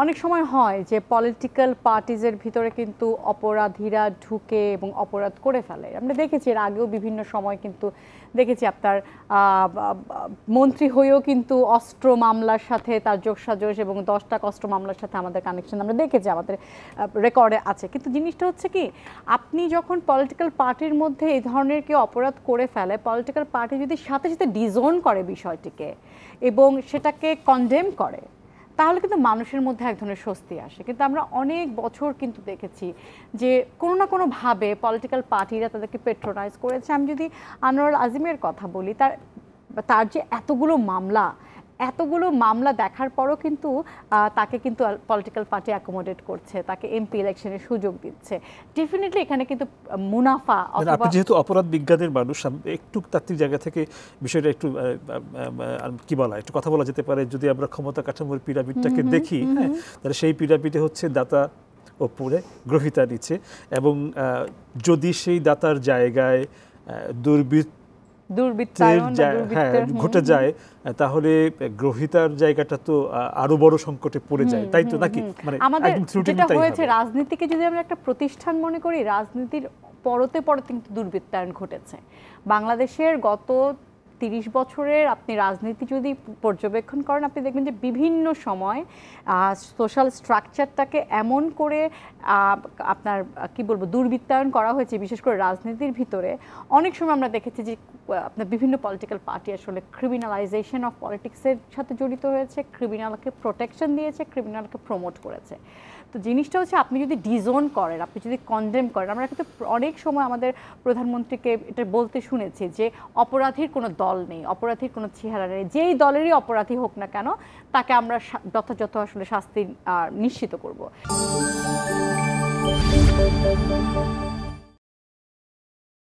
অনেক সময় হয় যে পলিটিক্যাল পার্টিজের ভিতরে কিন্তু অপরাধীরা ঢুকে এবং অপরাধ করে ফেলে। আমরা দেখেছি এর আগেও বিভিন্ন সময় কিন্তু দেখেছি আপনার মন্ত্রী হয়েও কিন্তু অস্ত্র মামলার সাথে তার যোগসাজশ এবং 10টা অস্ত্র মামলার সাথে আমাদের কানেকশন আমরা দেখেছি, আমাদের রেকর্ডে আছে। কিন্তু জিনিসটা হচ্ছে কি, আপনি যখন পলিটিক্যাল পার্টির মধ্যে এই ধরনের কেউ অপরাধ করে ফেলে, পলিটিক্যাল পার্টি যদি সাথে সাথে ডিজোন করে বিষয়টিকে এবং সেটাকে কনডেম করে, তাহলে কিন্তু মানুষের মধ্যে এক ধরনের স্বস্তি আসে। কিন্তু আমরা অনেক বছর কিন্তু দেখেছি যে কোনো না কোনোভাবে পলিটিক্যাল পার্টিরা তাদেরকে পেট্রোনাইজ করেছে। আমি যদি আনোয়ার আজিমের কথা বলি, তার যে এতগুলো মামলা দেখার পরও কিন্তু তাকে কিন্তু পলিটিক্যাল পার্টি অ্যাকোমোডেট করছে, তাকে এমপি ইলেকশনের সুযোগ দিচ্ছে। ডেফিনেটলি এখানে কিন্তু মুনাফা, আপনি যেহেতু অপরাধ বিজ্ঞানের মানুষ, একটু তাত্ত্বিক জায়গা থেকে বিষয়টা একটু কি বলা, একটু কথা বলা যেতে পারে। যদি আমরা ক্ষমতা কাঠামোর পিরামিডটাকে দেখি, হ্যাঁ, তাহলে সেই পিরামিডে হচ্ছে দাতা ওপরে, গ্রহীতা নিচে, এবং যদি সেই দাতার জায়গায় ঘটে যায়, তাহলে গ্রহীতার জায়গাটা তো আরো বড় সংকটে পড়ে যায়, তাই তো নাকি? মানে আমাদের যেটা হয়েছে, রাজনীতিকে যদি আমরা একটা প্রতিষ্ঠান মনে করি, রাজনীতির পরতে পরতে কিন্তু দুর্বৃত্তায়ন ঘটেছে বাংলাদেশের। গত 30 বছরের আপনি রাজনীতি যদি পর্যবেক্ষণ করেন, আপনি দেখবেন যে বিভিন্ন সময় সোশ্যাল স্ট্রাকচারটাকে এমন করে আপনার কি বলবো দুর্বৃত্তায়ন করা হয়েছে, বিশেষ করে রাজনীতির ভিতরে। অনেক সময় আমরা দেখেছি যে আপনার বিভিন্ন পলিটিক্যাল পার্টি আসলে ক্রিমিনালাইজেশন অফ পলিটিক্সের সাথে জড়িত হয়েছে, ক্রিমিনালকে প্রোটেকশন দিয়েছে, ক্রিমিনালকে প্রমোট করেছে। তো জিনিসটা হচ্ছে, আপনি যদি ডিজোন করেন, আপনি যদি কনডেম করেন, আমরা কিন্তু অনেক সময় আমাদের প্রধানমন্ত্রীকে এটা বলতে শুনেছি যে অপরাধীর কোনো দল নেই, অপরাধীর কোনো চেহারা নেই, যেই দলেরই অপরাধী হোক না কেন তাকে আমরা যথাযথ আসলে শাস্তি নিশ্চিত করব।